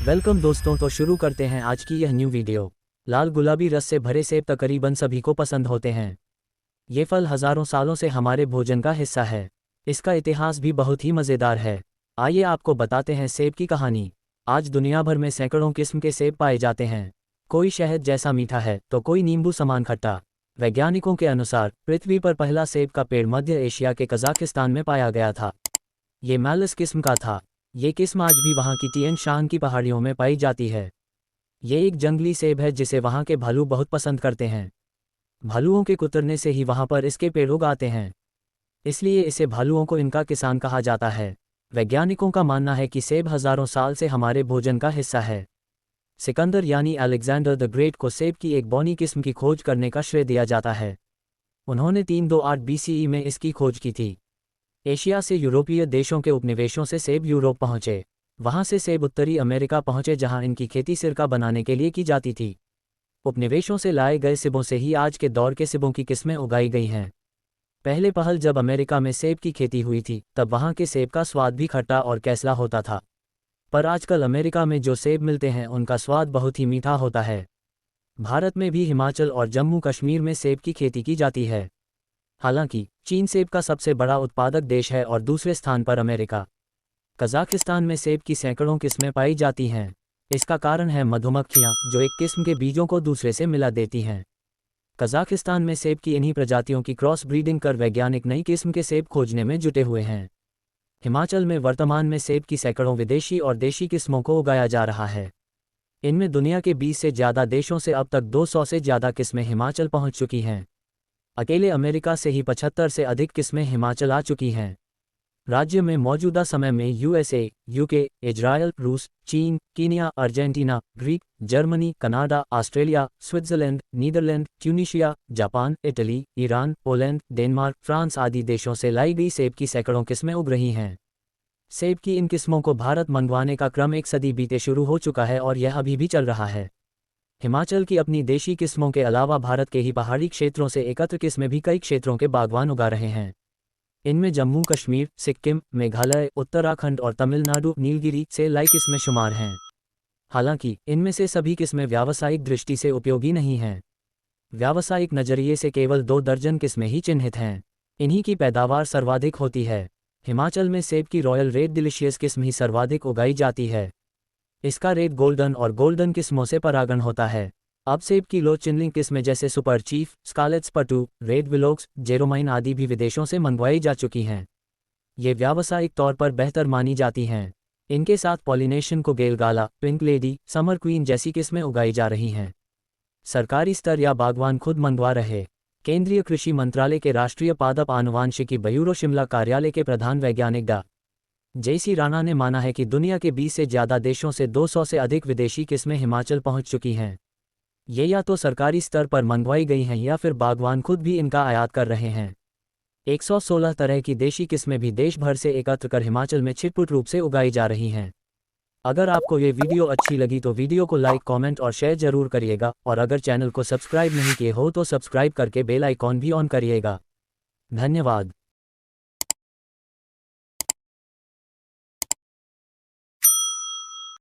Welcome दोस्तों, तो शुरू करते हैं आज की यह न्यू वीडियो। लाल गुलाबी रस से भरे सेब तकरीबन सभी को पसंद होते हैं। ये फल हजारों सालों से हमारे भोजन का हिस्सा है। इसका इतिहास भी बहुत ही मज़ेदार है। आइए आपको बताते हैं सेब की कहानी। आज दुनिया भर में सैकड़ों किस्म के सेब पाए जाते हैं। कोई शहद जैसा मीठा है तो कोई नींबू समान खट्टा। वैज्ञानिकों के अनुसार पृथ्वी पर पहला सेब का पेड़ मध्य एशिया के कजाकिस्तान में पाया गया था। ये मालस किस्म का था। ये किस्म आज भी वहाँ की तिएन शान की पहाड़ियों में पाई जाती है। ये एक जंगली सेब है जिसे वहाँ के भालू बहुत पसंद करते हैं। भालुओं के कुतरने से ही वहाँ पर इसके पेड़ उगाते हैं, इसलिए इसे भालुओं को इनका किसान कहा जाता है। वैज्ञानिकों का मानना है कि सेब हजारों साल से हमारे भोजन का हिस्सा है। सिकंदर यानी अलेक्जेंडर द ग्रेट को सेब की एक बौनी किस्म की खोज करने का श्रेय दिया जाता है। उन्होंने 328 BCE में इसकी खोज की थी। एशिया से यूरोपीय देशों के उपनिवेशों से सेब यूरोप पहुंचे। वहां से सेब उत्तरी अमेरिका पहुंचे जहां इनकी खेती सिरका बनाने के लिए की जाती थी। उपनिवेशों से लाए गए सेबों से ही आज के दौर के सेबों की किस्में उगाई गई हैं। पहले पहल जब अमेरिका में सेब की खेती हुई थी तब वहां के सेब का स्वाद भी खट्टा और कैसला होता था। पर आजकल अमेरिका में जो सेब मिलते हैं उनका स्वाद बहुत ही मीठा होता है। भारत में भी हिमाचल और जम्मू कश्मीर में सेब की खेती की जाती है। हालांकि चीन सेब का सबसे बड़ा उत्पादक देश है और दूसरे स्थान पर अमेरिका। कजाकिस्तान में सेब की सैकड़ों किस्में पाई जाती हैं। इसका कारण है मधुमक्खियां जो एक किस्म के बीजों को दूसरे से मिला देती हैं। कजाकिस्तान में सेब की इन्हीं प्रजातियों की क्रॉस ब्रीडिंग कर वैज्ञानिक नई किस्म के सेब खोजने में जुटे हुए हैं। हिमाचल में वर्तमान में सेब की सैकड़ों विदेशी और देशी किस्मों को उगाया जा रहा है। इनमें दुनिया के 20 से ज़्यादा देशों से अब तक 200 से ज़्यादा किस्में हिमाचल पहुंच चुकी हैं। अकेले अमेरिका से ही 75 से अधिक किस्में हिमाचल आ चुकी हैं। राज्य में मौजूदा समय में USA, UK, इजरायल, रूस, चीन, Kenya, Argentina, Greek, Germany, Canada, Australia, Switzerland, Netherland, Tunisia, Japan, Italy, Iran, Poland, Denmark, France आदि देशों से लाई गई सेब की सैकड़ों किस्में उग रही हैं। सेब की इन किस्मों को भारत मंगवाने का क्रम एक सदी बीते शुरू हो चुका है और यह अभी भी चल रहा है। हिमाचल की अपनी देशी किस्मों के अलावा भारत के ही पहाड़ी क्षेत्रों से एकत्र किस्में भी कई क्षेत्रों के बागवान उगा रहे हैं। इनमें जम्मू कश्मीर, सिक्किम, मेघालय, उत्तराखंड और तमिलनाडु, नीलगिरी से लाई किस्में शुमार हैं। हालांकि इनमें से सभी किस्में व्यावसायिक दृष्टि से उपयोगी नहीं हैं। व्यावसायिक नजरिए से केवल 2 दर्जन किस्में ही चिन्हित हैं। इन्हीं की पैदावार सर्वाधिक होती है। हिमाचल में सेब की रॉयल रेड डिलीशियस किस्म ही सर्वाधिक उगाई जाती है। इसका रेड गोल्डन और गोल्डन किस्मों से परागण होता है। अब सेब की लो चिनलिंग किस्में जैसे सुपर चीफ, स्कारलेट स्पटू, रेड विलोक्स, जेरोमाइन आदि भी विदेशों से मंगवाई जा चुकी हैं। ये व्यावसायिक तौर पर बेहतर मानी जाती हैं। इनके साथ पॉलिनेशन को गेलगाला, पिंक लेडी, समर क्वीन जैसी किस्में उगाई जा रही हैं। सरकारी स्तर या बागवान खुद मंगवा रहे। केंद्रीय कृषि मंत्रालय के राष्ट्रीय पादप आनुवांशिकी ब्यूरो शिमला कार्यालय के प्रधान वैज्ञानिक डा. JC राणा ने माना है कि दुनिया के 20 से ज़्यादा देशों से 200 से अधिक विदेशी किस्में हिमाचल पहुंच चुकी हैं। ये या तो सरकारी स्तर पर मंगवाई गई हैं या फिर बागवान खुद भी इनका आयात कर रहे हैं। 116 तरह की देशी किस्में भी देश भर से एकत्र कर हिमाचल में छिटपुट रूप से उगाई जा रही हैं। अगर आपको ये वीडियो अच्छी लगी तो वीडियो को लाइक, कमेंट और शेयर जरूर करिएगा और अगर चैनल को सब्सक्राइब नहीं किए हो तो सब्सक्राइब करके बेल आइकॉन भी ऑन करिएगा। धन्यवाद।